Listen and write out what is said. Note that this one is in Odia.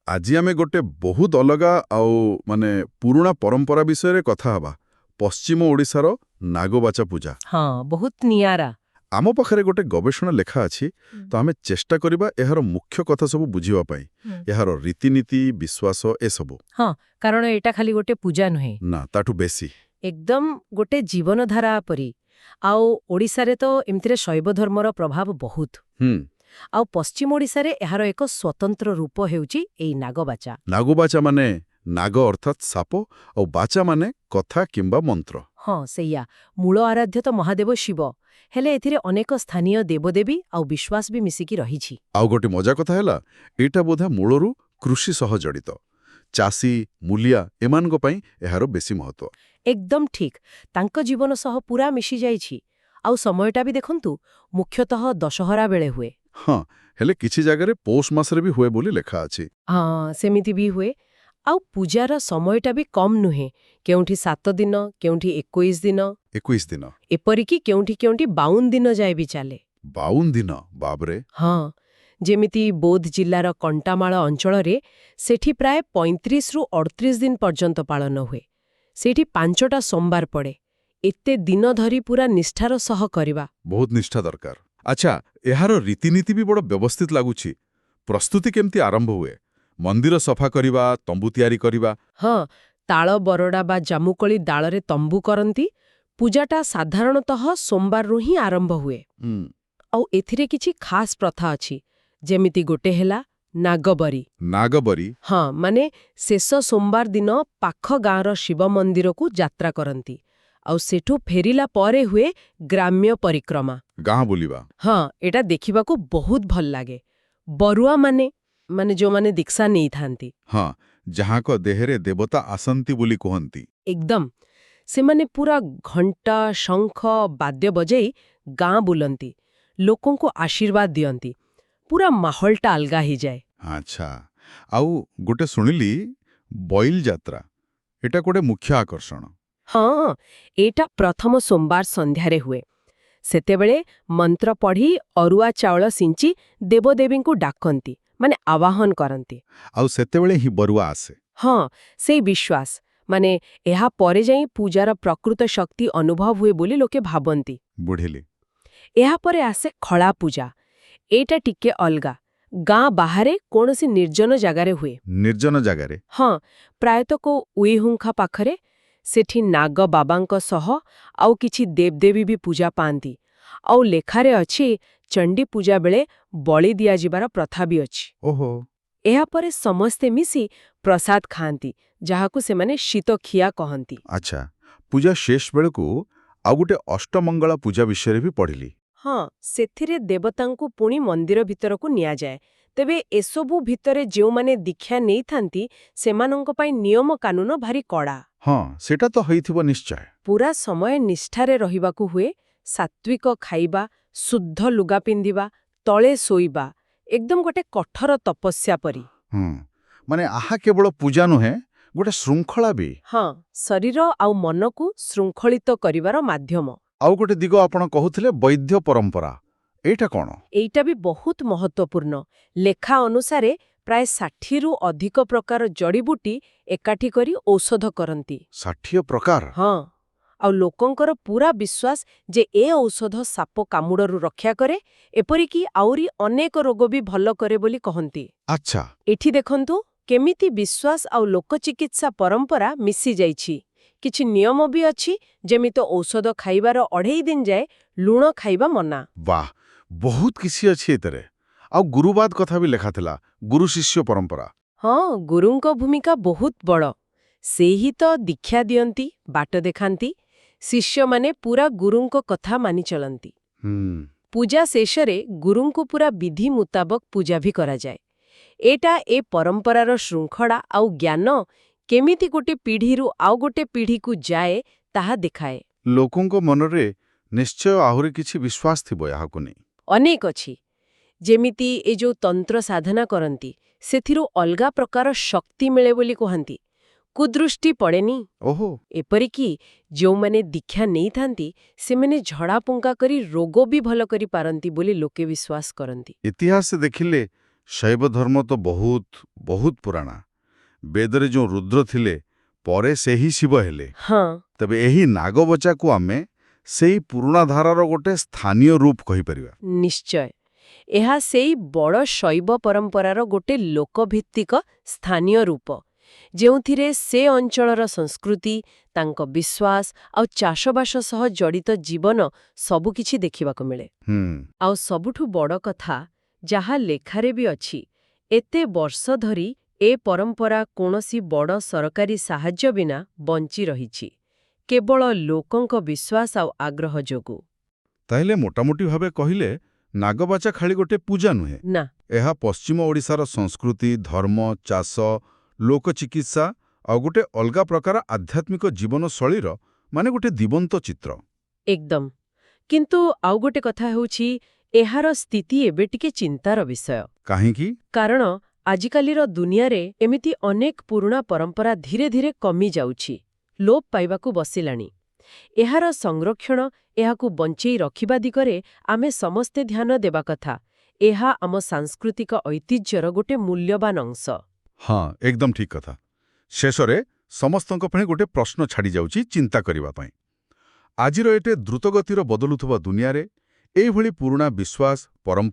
ଆଜି ଆମେ ଗୋଟେ ବହୁତ ଅଲଗା ଆଉ ପୁରୁଣା ପରମ୍ପରା ବିଷୟରେ କଥା ହେବା। ପଶ୍ଚିମ ଓଡ଼ିଶାର ନାଗବାଚା ପୂଜା। ହଁ, ବହୁତ ନିଆରା। ଆମ ପାଖରେ ଗୋଟେ ଗବେଷଣା ଲେଖା ଅଛି, ତ ଆମେ ଚେଷ୍ଟା କରିବା ଏହାର ମୁଖ୍ୟ କଥା ସବୁ ବୁଝିବା ପାଇଁ। ଏହାର ରୀତିନୀତି, ବିଶ୍ୱାସ ଏସବୁ। ହଁ, କାରଣ ଏଇଟା ଖାଲି ଗୋଟେ ପୂଜା ନୁହେଁ, ନା, ତାଠୁ ବେଶୀ। ଏକଦମ ଗୋଟେ ଜୀବନଧାରା ପରି। ଆଉ ଓଡ଼ିଶାରେ ତ ଏମିତିରେ ଶୈବ ଧର୍ମର ପ୍ରଭାବ ବହୁତ। ହୁଁ। ଆଉ ପଶ୍ଚିମ ଓଡ଼ିଶାରେ ଏହାର ଏକ ସ୍ୱତନ୍ତ୍ର ରୂପ ହେଉଛି ଏଇ ନାଗବାଚା। ନାଗବାଚା ମାନେ ନାଗ ଅର୍ଥାତ୍ ସାପ, ଆଉ ବାଚା ମାନେ କଥା କିମ୍ବା ମନ୍ତ୍ର। ହଁ, ସେଇଆ। ମୂଳ ଆରାଧ୍ୟ ତ ମହାଦେବ ଶିବ, ହେଲେ ଏଥିରେ ଅନେକ ସ୍ଥାନୀୟ ଦେବଦେବୀ ଆଉ ବିଶ୍ୱାସ ବି ମିଶିକି ରହିଛି। ଆଉ ଗୋଟେ ମଜା କଥା ହେଲା, ଏଇଟା ବୋଧେ ମୂଳରୁ କୃଷି ସହ ଜଡ଼ିତ। ଚାଷୀ, ମୂଲିଆ ଏମାନଙ୍କ ପାଇଁ ଏହାର ବେଶୀ ମହତ୍ତ୍ୱ। ଏକଦମ ଠିକ୍। ତାଙ୍କ ଜୀବନ ସହ ପୁରା ମିଶିଯାଇଛି। ଆଉ ସମୟଟା ବି ଦେଖନ୍ତୁ, ମୁଖ୍ୟତଃ ଦଶହରା ବେଳେ ହୁଏ। ହଁ, ହେଲେ କିଛି ଜାଗାରେ ପୌଷ ମାସରେ ବି ହୁଏ ବୋଲି ଲେଖା ଅଛି। ହଁ, ସେମିତି ବି ହୁଏ। ଆଉ ପୂଜାର ସମୟଟା ବି କମ୍ ନୁହେଁ। କେଉଁଠି 7 ଦିନ, କେଉଁଠି 21 ଦିନ, 21 ଦିନ। ଏପରିକି କେଉଁଠି କେଉଁଠି 52 ଦିନ ଯାଏ ବି ଚାଲେ। 52 ଦିନ, ବାବରେ। ହଁ, ଯେମିତି ବୌଦ୍ଧ ଜିଲ୍ଲାର କଣ୍ଟାମାଳ ଅଞ୍ଚଳରେ ସେଠି ପ୍ରାୟ 35ରୁ 38 ଦିନ ପର୍ଯ୍ୟନ୍ତ ପାଳନ ହୁଏ। ସେଇଠି 5ଟା ସୋମବାର ପଡ଼େ। ଏତେ ଦିନ ଧରି ପୁରା ନିଷ୍ଠାର ସହ କରିବା। ବହୁତ ନିଷ୍ଠା ଦରକାର। ଆଚ୍ଛା, ଏହାର ରୀତିନୀତି ବି ବଡ଼ ବ୍ୟବସ୍ଥିତ ଲାଗୁଛି। ପ୍ରସ୍ତୁତି କେମିତି ଆରମ୍ଭ ହୁଏ? ମନ୍ଦିର ସଫା କରିବା, ତମ୍ବୁ ତିଆରି କରିବା। ହଁ, ତାଳ ବରଡ଼ା ବା ଜାମୁକୋଳି ଡାଳରେ ତମ୍ବୁ କରନ୍ତି। ପୂଜାଟା ସାଧାରଣତଃ ସୋମବାରରୁ ହିଁ ଆରମ୍ଭ ହୁଏ। ହୁଁ। ଆଉ ଏଥିରେ କିଛି ଖାସ୍ ପ୍ରଥା ଅଛି। ଯେମିତି ଗୋଟେ ହେଲା ନାଗବରି। ନାଗବରି। ହଁ, ମାନେ ଶେଷ ସୋମବାର ଦିନ ପାଖ ଗାଁର ଶିବ ମନ୍ଦିରକୁ ଯାତ୍ରା କରନ୍ତି। ଆଉ ସେଠୁ ଫେରିଲା ପରେ ହୁଏ ଗ୍ରାମ୍ୟ ପରିକ୍ରମା। ଗାଁ ବୁଲିବା। ହଁ, ଏଟା ଦେଖିବାକୁ ବହୁତ ଭଲ ଲାଗେ। ବରୁଆମାନେ ଯୋଉମାନେ ଦୀକ୍ଷା ନେଇଥାନ୍ତି, ହଁ, ଯାହାଙ୍କ ଦେହରେ ଦେବତା ଆସନ୍ତି ବୋଲି କୁହନ୍ତି। ଏକଦମ ସେମାନେ ପୁରା ଘଣ୍ଟା, ଶଙ୍ଖ, ବାଦ୍ୟ ବଜେଇ ଗାଁ ବୁଲନ୍ତି, ଲୋକଙ୍କୁ ଆଶୀର୍ବାଦ ଦିଅନ୍ତି। ପୁରା ମାହୋଲଟା ଅଲଗା ହେଇଯାଏ। ଆଚ୍ଛା, ଆଉ ଗୋଟେ ଶୁଣିଲି ବଇଲ ଯାତ୍ରା, ଏଟା ଗୋଟେ ମୁଖ୍ୟ ଆକର୍ଷଣ। ହଁ, ଏଇଟା ପ୍ରଥମ ସୋମବାର ସନ୍ଧ୍ୟାରେ ହୁଏ। ସେତେବେଳେ ମନ୍ତ୍ର ପଢ଼ି ଅରୁଆ ଚାଉଳ ସିଞ୍ଚି ଦେବଦେବୀଙ୍କୁ ଡାକନ୍ତି, ମାନେ ଆବାହନ କରନ୍ତି। ଆଉ ସେତେବେଳେ ହିଁ ବରୁଆ ଆସେ। ହଁ, ସେଇ ବିଶ୍ୱାସ, ଏହା ପରେ ଯାଇ ପୂଜାର ପ୍ରକୃତ ଶକ୍ତି ଅନୁଭବ ହୁଏ ବୋଲି ଲୋକେ ଭାବନ୍ତି। ବୁଝିଲି। ଏହାପରେ ଆସେ ଖଳା ପୂଜା। ଏଇଟା ଟିକେ ଅଲଗା। ଗାଁ ବାହାରେ କୌଣସି ନିର୍ଜନ ଜାଗାରେ ହୁଏ। ନିର୍ଜନ ଜାଗାରେ। ହଁ, ପ୍ରାୟତଃ କୋଉ ଉଇହୁଙ୍କା ପାଖରେ। ସେଠି ନାଗ ବାବାଙ୍କ ସହ ଆଉ କିଛି ଦେବଦେବୀ ବି ପୂଜା ପାଆନ୍ତି। ଆଉ ଲେଖାରେ ଅଛି, ଚଣ୍ଡୀ ପୂଜା ବେଳେ ବଳି ଦିଆଯିବାର ପ୍ରଥା ବି ଅଛି। ଓହୋ। ଏହାପରେ ସମସ୍ତେ ମିଶି ପ୍ରସାଦ ଖାଆନ୍ତି, ଯାହାକୁ ସେମାନେ ଶୀତଖିଆ କହନ୍ତି। ଆଚ୍ଛା, ପୂଜା ଶେଷ ବେଳକୁ ଆଉ ଗୋଟେ ଅଷ୍ଟମଙ୍ଗଳା ପୂଜା ବିଷୟରେ ବି ପଢ଼ିଲି। ହଁ, ସେଥିରେ ଦେବତାଙ୍କୁ ପୁଣି ମନ୍ଦିର ଭିତରକୁ ନିଆଯାଏ। ତେବେ ଏସବୁ ଭିତରେ ଯେଉଁମାନେ ଦୀକ୍ଷା ନେଇଥାନ୍ତି, ସେମାନଙ୍କ ପାଇଁ ନିୟମ କାନୁନ ଭାରି କଡ଼ା। ହଁ, ସେଟା ତ ହେଇଥିବ ନିଶ୍ଚୟ। ପୁରା ସମୟ ନିଷ୍ଠାରେ ରହିବାକୁ ହୁଏ। ସାତ୍विକ ଖାଇବା, ଶୁଦ୍ଧ ଲୁଗା ପିନ୍ଧିବା, ତଳେ ଶୋଇବା, ଏକଦମ ଗୋଟେ କଠୋର ତପସ୍ୟା ପରି। ଆହା କେବଳ ପୂଜା ନୁହେଁ, ଗୋଟେ ଶୃଙ୍ଖଳା ବି। ହଁ, ଶରୀର ଆଉ ମନକୁ ଶୃଙ୍ଖଳିତ କରିବାର ମାଧ୍ୟମ। ଆଉ ଗୋଟେ ଦିଗ ଆପଣ କହୁଥିଲେ ବୈଦ୍ୟ ପରମ୍ପରା, ଏଇଟା କ'ଣ? ଏଇଟା ବି ବହୁତ ମହତ୍ତ୍ୱପୂର୍ଣ୍ଣ। ଲେଖା ଅନୁସାରେ ପ୍ରାୟ 60ରୁ ଅଧିକ ପ୍ରକାର ଜଡ଼ିବୁଟି ଏକାଠି କରି ଔଷଧ କରନ୍ତି। 60 ପ୍ରକାର? ହଁ, ଆଉ ଲୋକଙ୍କର ପୁରା ବିଶ୍ୱାସ ଯେ ଏ ଔଷଧ ସାପ କାମୁଡ଼ରୁ ରକ୍ଷା କରେ, ଏପରିକି ଆହୁରି ଅନେକ ରୋଗ ବି ଭଲ କରେ ବୋଲି କହନ୍ତି। ଆଚ୍ଛା। ଏଠି ଦେଖନ୍ତୁ କେମିତି ବିଶ୍ୱାସ ଆଉ ଲୋକଚିକିତ୍ସା ପରମ୍ପରା ମିଶିଯାଇଛି। କିଛି ନିୟମ ବି ଅଛି, ଯେମିତି ଔଷଧ ଖାଇବାର 2.5 ଦିନ ଯାଏ ଲୁଣ ଖାଇବା ମନା। ବାଃ, ବହୁତ କିଛି ଅଛି ଏଥିରେ। ଆଉ ଗୁରୁବାଦ କଥା ବି ଲେଖାଥିଲା, ଗୁରୁ ଶିଷ୍ୟ ପରମ୍ପରା। ହଁ, ଗୁରୁଙ୍କ ଭୂମିକା ବହୁତ ବଡ଼। ସେ ହିଁ ତ ଦୀକ୍ଷା ଦିଅନ୍ତି, ବାଟ ଦେଖାନ୍ତି। ଶିଷ୍ୟମାନେ ପୁରା ଗୁରୁଙ୍କ କଥା ମାନି ଚଳନ୍ତି। ପୂଜା ଶେଷରେ ଗୁରୁଙ୍କୁ ପୁରା ବିଧି ମୁତାବକ ପୂଜା ବି କରାଯାଏ। ଏଇଟା ଏ ପରମ୍ପରାର ଶୃଙ୍ଖଳା ଆଉ ଜ୍ଞାନ କେମିତି ଗୋଟେ ପିଢ଼ିରୁ ଆଉ ଗୋଟେ ପିଢ଼ିକୁ ଯାଏ, ତାହା ଦେଖାଏ। ଲୋକଙ୍କ ମନରେ ନିଶ୍ଚୟ ଆହୁରି କିଛି ବିଶ୍ୱାସ ଥିବ ଏହାକୁ ନେଇ। ଅନେକ ଅଛି। ଯେମିତି ଏ ଯୋଉ ତନ୍ତ୍ର ସାଧନା କରନ୍ତି, ସେଥିରୁ ଅଲଗା ପ୍ରକାର ଶକ୍ତି ମିଳେ ବୋଲି କୁହନ୍ତି। କୁଦୃଷ୍ଟି ପଡ଼େନି। ଓହୋ। ଏପରିକି ଯେଉଁମାନେ ଦୀକ୍ଷା ନେଇଥାନ୍ତି, ସେମାନେ ଝଡ଼ାପୁଙ୍କା କରି ରୋଗ ବି ଭଲ କରିପାରନ୍ତି ବୋଲି ଲୋକେ ବିଶ୍ୱାସ କରନ୍ତି। ଇତିହାସ ଦେଖିଲେ ଶୈବ ଧର୍ମ ତ ବହୁତ ବହୁତ ପୁରାଣା। ବେଦରେ ଯେଉଁ ରୁଦ୍ର ଥିଲେ ପରେ ସେହି ଶିବ ହେଲେ। ହଁ, ତେବେ ଏହି ନାଗବଚାକୁ ଆମେ ସେଇ ପୁରୁଣା ଧାରାର ଗୋଟେ ସ୍ଥାନୀୟ ରୂପ କହିପାରିବା। ନିଶ୍ଚୟ। ଏହା ସେଇ ବଡ଼ ଶୈବ ପରମ୍ପରାର ଗୋଟେ ଲୋକଭିତ୍ତିକ ସ୍ଥାନୀୟ ରୂପ, ଯେଉଁଥିରେ ସେ ଅଞ୍ଚଳର ସଂସ୍କୃତି, ତାଙ୍କ ବିଶ୍ୱାସ ଆଉ ଚାଷବାସ ସହ ଜଡ଼ିତ ଜୀବନ ସବୁକିଛି ଦେଖିବାକୁ ମିଳେ। ଆଉ ସବୁଠୁ ବଡ଼ କଥା, ଯାହା ଲେଖାରେ ବି ଅଛି, ଏତେ ବର୍ଷ ଧରି ଏ ପରମ୍ପରା କୌଣସି ବଡ଼ ସରକାରୀ ସାହାଯ୍ୟ ବିନା ବଞ୍ଚି ରହିଛି, କେବଳ ଲୋକଙ୍କ ବିଶ୍ୱାସ ଆଉ ଆଗ୍ରହ ଯୋଗୁଁ। ତାହେଲେ ମୋଟାମୋଟି ଭାବେ କହିଲେ ନାଗବାଚା ଖାଲି ଗୋଟେ ପୂଜା ନୁହେଁ। ନା, ଏହା ପଶ୍ଚିମ ଓଡ଼ିଶାର ସଂସ୍କୃତି, ଧର୍ମ, ଚାଷ, ଲୋକଚିକିତ୍ସା ଆଉ ଗୋଟେ ଅଲଗା ପ୍ରକାର ଆଧ୍ୟାତ୍ମିକ ଜୀବନଶୈଳୀର ମାନେ ଗୋଟେ ଜୀବନ୍ତ ଚିତ୍ର। ଏକଦମ। କିନ୍ତୁ ଆଉ ଗୋଟେ କଥା ହେଉଛି, ଏହାର ସ୍ଥିତି ଏବେ ଟିକେ ଚିନ୍ତାର ବିଷୟ। କାହିଁକି? କାରଣ ଆଜିକାଲିର ଦୁନିଆରେ ଏମିତି ଅନେକ ପୁରୁଣା ପରମ୍ପରା ଧୀରେ ଧୀରେ କମି ଯାଉଛି, ଲୋପ ପାଇବାକୁ ବସିଲାଣି। ଏହାର ସଂରକ୍ଷଣ, ଏହାକୁ ବଞ୍ଚେଇ ରଖିବା ଦିଗରେ ଆମେ ସମସ୍ତେ ଧ୍ୟାନ ଦେବା କଥା। ଏହା ଆମ ସାଂସ୍କୃତିକ ଐତିହ୍ୟର ଗୋଟେ ମୂଲ୍ୟବାନ ଅଂଶ। ହଁ, ଏକଦମ ଠିକ୍ କଥା। ଶେଷରେ ସମସ୍ତଙ୍କ ପାଇଁ ଗୋଟେ ପ୍ରଶ୍ନ ଛାଡ଼ିଯାଉଛି ଚିନ୍ତା କରିବା ପାଇଁ। ଆଜିର ଏତେ ଦ୍ରୁତଗତିର ବଦଳୁଥିବା ଦୁନିଆରେ ଏଇଭଳି ପୁରୁଣା ବିଶ୍ୱାସ, ପରମ୍ପରା